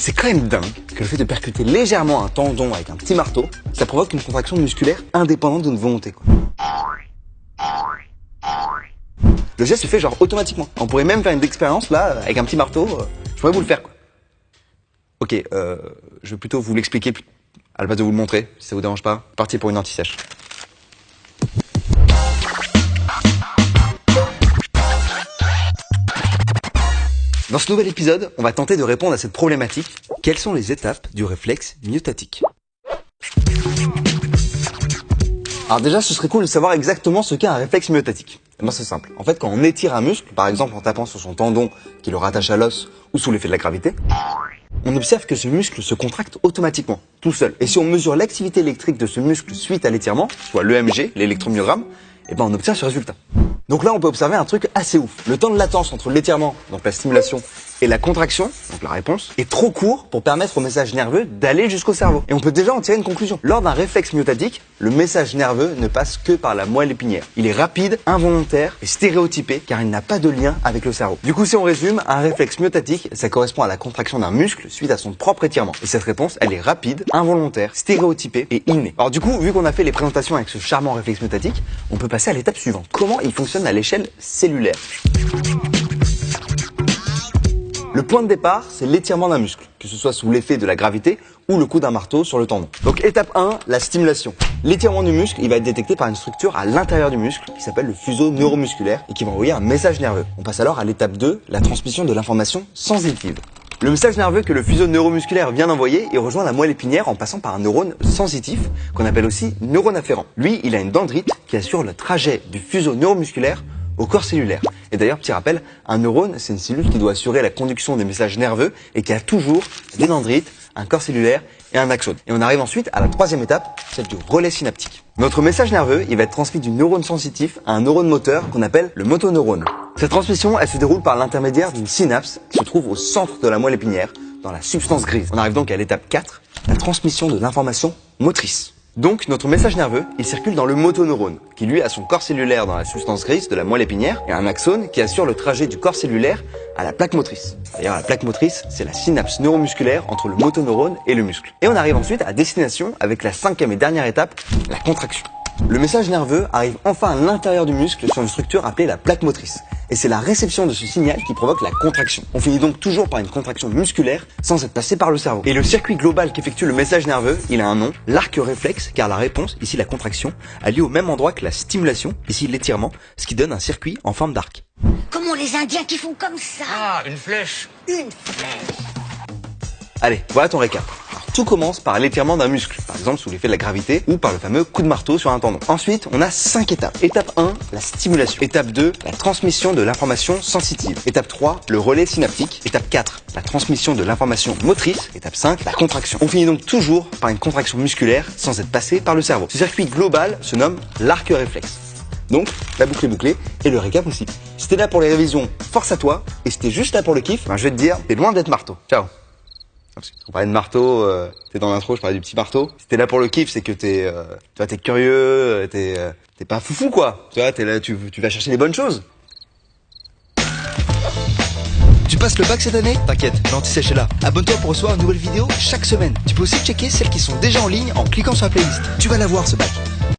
c'est quand même dingue que le fait de percuter légèrement un tendon avec un petit marteau, ça provoque une contraction musculaire indépendante de notre volonté, quoi. Le geste se fait genre automatiquement. On pourrait même faire une expérience là, avec un petit marteau, je pourrais vous le faire, quoi. Ok, je vais plutôt vous l'expliquer à la place de vous le montrer, si ça vous dérange pas. Parti pour une anti-sèche. Dans ce nouvel épisode, on va tenter de répondre à cette problématique. Quelles sont les étapes du réflexe myotatique? Alors déjà, ce serait cool de savoir exactement ce qu'est un réflexe myotatique. Ben, c'est simple. En fait, quand on étire un muscle, par exemple en tapant sur son tendon qui le rattache à l'os ou sous l'effet de la gravité, on observe que ce muscle se contracte automatiquement, tout seul. Et si on mesure l'activité électrique de ce muscle suite à l'étirement, soit l'EMG, l'électromyogramme, et ben on obtient ce résultat. Donc là, on peut observer un truc assez ouf. Le temps de latence entre l'étirement, donc la stimulation, et la contraction, donc la réponse, est trop court pour permettre au message nerveux d'aller jusqu'au cerveau. Et on peut déjà en tirer une conclusion. Lors d'un réflexe myotatique, le message nerveux ne passe que par la moelle épinière. Il est rapide, involontaire et stéréotypé car il n'a pas de lien avec le cerveau. Du coup, si on résume, un réflexe myotatique, ça correspond à la contraction d'un muscle suite à son propre étirement. Et cette réponse, elle est rapide, involontaire, stéréotypée et innée. Alors du coup, vu qu'on a fait les présentations avec ce charmant réflexe myotatique, on peut passer à l'étape suivante. Comment il fonctionne à l'échelle cellulaire? Le point de départ, c'est l'étirement d'un muscle, que ce soit sous l'effet de la gravité ou le coup d'un marteau sur le tendon. Donc étape 1, la stimulation. L'étirement du muscle, il va être détecté par une structure à l'intérieur du muscle qui s'appelle le fuseau neuromusculaire et qui va envoyer un message nerveux. On passe alors à l'étape 2, la transmission de l'information sensitive. Le message nerveux que le fuseau neuromusculaire vient d'envoyer, il rejoint la moelle épinière en passant par un neurone sensitif, qu'on appelle aussi neurone afférent. Lui, il a une dendrite qui assure le trajet du fuseau neuromusculaire au corps cellulaire. Et d'ailleurs, petit rappel, un neurone, c'est une cellule qui doit assurer la conduction des messages nerveux et qui a toujours des dendrites, un corps cellulaire et un axone. Et on arrive ensuite à la troisième étape, celle du relais synaptique. Notre message nerveux, il va être transmis du neurone sensitif à un neurone moteur qu'on appelle le motoneurone. Cette transmission, elle se déroule par l'intermédiaire d'une synapse qui se trouve au centre de la moelle épinière, dans la substance grise. On arrive donc à l'étape 4, la transmission de l'information motrice. Donc, notre message nerveux, il circule dans le motoneurone, qui lui a son corps cellulaire dans la substance grise de la moelle épinière et un axone qui assure le trajet du corps cellulaire à la plaque motrice. D'ailleurs, la plaque motrice, c'est la synapse neuromusculaire entre le motoneurone et le muscle. Et on arrive ensuite à destination avec la cinquième et dernière étape, la contraction. Le message nerveux arrive enfin à l'intérieur du muscle sur une structure appelée la plaque motrice. Et c'est la réception de ce signal qui provoque la contraction. On finit donc toujours par une contraction musculaire sans être passé par le cerveau. Et le circuit global qu'effectue le message nerveux, il a un nom, l'arc réflexe, car la réponse, ici la contraction, a lieu au même endroit que la stimulation, ici l'étirement, ce qui donne un circuit en forme d'arc. Comment les Indiens qui font comme ça? Ah, une flèche. Une flèche. Allez, voilà ton récap. Alors, tout commence par l'étirement d'un muscle, par exemple sous l'effet de la gravité ou par le fameux coup de marteau sur un tendon. Ensuite, on a 5 étapes. Étape 1, la stimulation. Étape 2, la transmission de l'information sensitive. Étape 3, le relais synaptique. Étape 4, la transmission de l'information motrice. Étape 5, la contraction. On finit donc toujours par une contraction musculaire sans être passé par le cerveau. Ce circuit global se nomme l'arc réflexe. Donc, la boucle est bouclée et le récap aussi. Si t'es là pour les révisions, force à toi. Et si t'es juste là pour le kiff, ben, je vais te dire, t'es loin d'être marteau. Ciao. On parlait de marteau, t'es dans l'intro, je parlais du petit marteau. Si t'es là pour le kiff, c'est que t'es curieux, t'es pas foufou quoi. Tu vois, t'es là, tu vas chercher les bonnes choses. Tu passes le bac cette année? T'inquiète, l'anti-sèche est là. Abonne-toi pour recevoir une nouvelle vidéo chaque semaine. Tu peux aussi checker celles qui sont déjà en ligne en cliquant sur la playlist. Tu vas la voir ce bac.